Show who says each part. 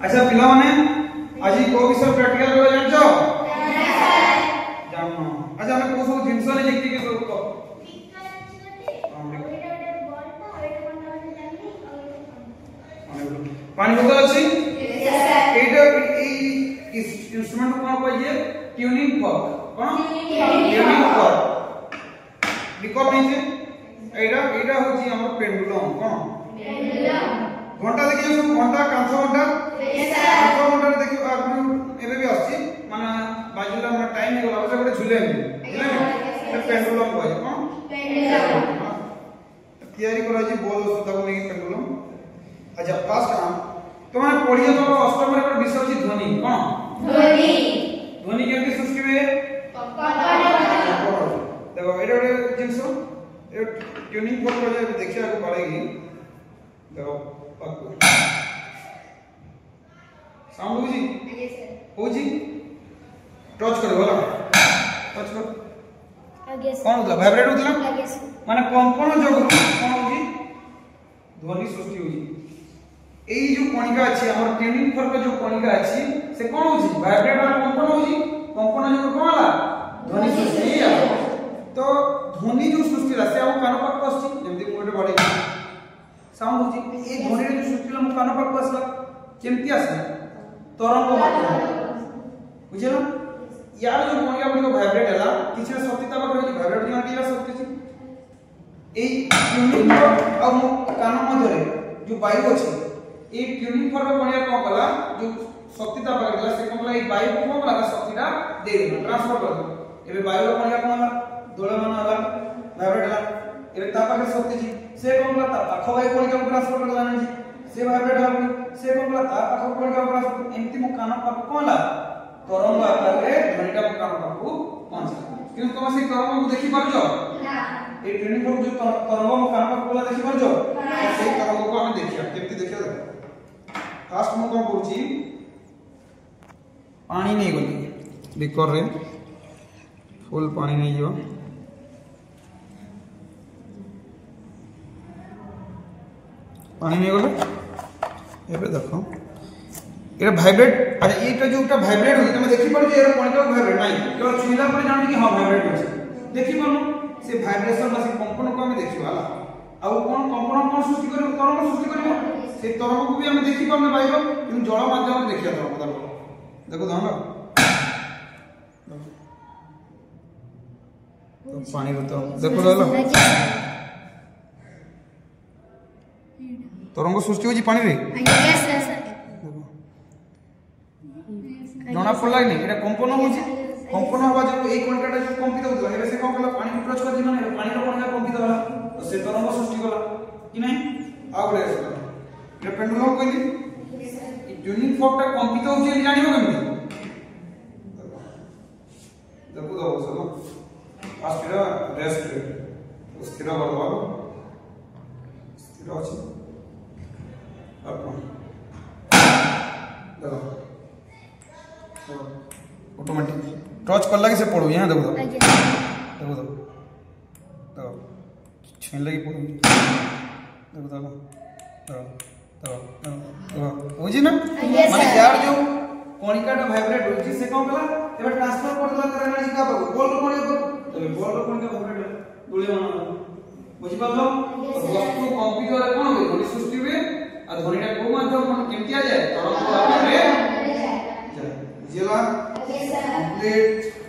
Speaker 1: अच्छा पिला माने आज को विषय प्रैक्टिकल रो जानछो जानो अच्छा हम को सब जिंस ने लिखि के सब को पानी बोतल अछि एटा इंस्ट्रूमेंट कोन कहिए ट्यूनिंग फॉर्क कोन ट्यूनिंग फॉर्क रिकॉर्ड नहीं एटा होची हमर पेंडुलम कोन पेंडुलम घंटा देखियो सब घंटा कांसो घंटा कांसो घंटा देखियो आपन एबे भी आछि माने बाजुला हमरा टाइम हे गला गोटे झुले पेंडुलम कहै कोन पेंडुलम तैयारी करा जी बोल सुधा को नहीं पेंडुलम अच्छा फर्स्ट हम तुम्हारे पढ़िए तो अष्टम रे पर विषय अछि ध्वनि कोन ध्वनि ध्वनि केमति सृष्टि हुए देखो एटा गोटे जिंस ट्यूनिंग फॉर्क रे देखिया को पड़ेगी देखो साउंड हो जी आगे सर हो जी टच करो बोला टच करो आगे सर कोन होतला वाइब्रेट होतला आगे सर माने कंपन जो कोन हो जी ध्वनि सृष्टि हो जी एई जो कणिका अछि हमर ट्यूनिंग फॉर्क जो कणिका अछि से कोन हो जी वाइब्रेट और कंपन हो जी कंपन जो कोन होला ध्वनि सृष्टि या तो ध्वनि जो सृष्टि रा से हम कान पर पस्छि जेमति कोटे बडे साउंड हो जी ए ध्वनि रे जो सृष्टि हम कान पर पस्ला केमति आसे तरंग माध्यम बुझिलो यार जो कणिका को वाइब्रेट होला किछ शक्ति तब करै वाइब्रेट जो दिला शक्ति छी ए ट्यूनिंग फॉर्क और कान मध्य रे जो वायु अछि ए ट्यूनिंग फॉर्क कणिका को कला जो शक्ति तब करै से कोन ला ए वायु को कोन ला शक्तिटा दे दे ट्रांसफर कर दे एबे वायु कणिका कोन ला दोलमान होला वाइब्रेट होला एबे ता पाखे शक्ति छी से कोन ला ता पाख वायु कणिका को ट्रांसफर कर देला जी से वाइब्रेट होला से कोन ला ता पाख कणिका को ट्रांसफर एंती मो कान पाख कोन ला तरंग आकार रे ध्वनिटा को कान पाख को पहुंचे किंतु तुम से तरंग को देखि परजो ना ए ट्यूनिंग फॉर्क जो तरंग मो कान पाख को देखि परजो से तरंग को हम देखिया केमति देखिया फास्ट मो कोन कहूची पानी नहीं गली बिकर रे फुल पानी नहीं जो पानी नहीं गले एबे देखो एटा वाइब्रेट अरे एटा जोटा वाइब्रेट होई तमे देखि पड़ जे एरा कणिका वाइब्रेट नाही केवल छुइला पर जानि कि हां वाइब्रेट होछ देखि पड़नु से वाइब्रेशन बस कंपन को हम देखियो वाला आ कोन कंपन कोन सृष्टि करियो तरंग सृष्टि करियो से तरंग को भी हम देखि पड़ने पाइबो किंतु जल माध्यम रे देखिया तरंग देखो धान तो पानी तो देखो दादा तरंग सृष्टि होजी पानी रे यस सर जणा पड़ला नहीं एटा कंपन होजी कंपन हवा जो ए कणकाटा जो कंपित होतला एबे से कंपन पानी टच कर दिनो ने पानी रो कणका कंपित होला तो से तरंग सृष्टि होला कि नहीं आ गले एटा पेंडुलम कहली ई ट्यूनिंग फॉर्क टा कंपित होजी जानिबो केमति देखो दो चलो फास्ट रेस्ट स्थिर कर दो स्थिर अछि ऑटोमेटिक टच कर लगे से पड़ो यहां देखो देखो देखो छीन लगी पड़ो देखो देखो हो जी ना माने यार जो कणिकाटा वाइब्रेट होची से कोन कला एबे ट्रांसफर कर दला करे ना का बोल कणिका तबे बोल कणिका वाइब्रेट दुले माना बुझि पालो वस्तु कंपित करे कोन होय ध्वनि सृष्टि हुए आ ध्वनिटा को माध्यम मन केमति आ जाए तरंग आकार रे जाए बुझिला कंप्लीट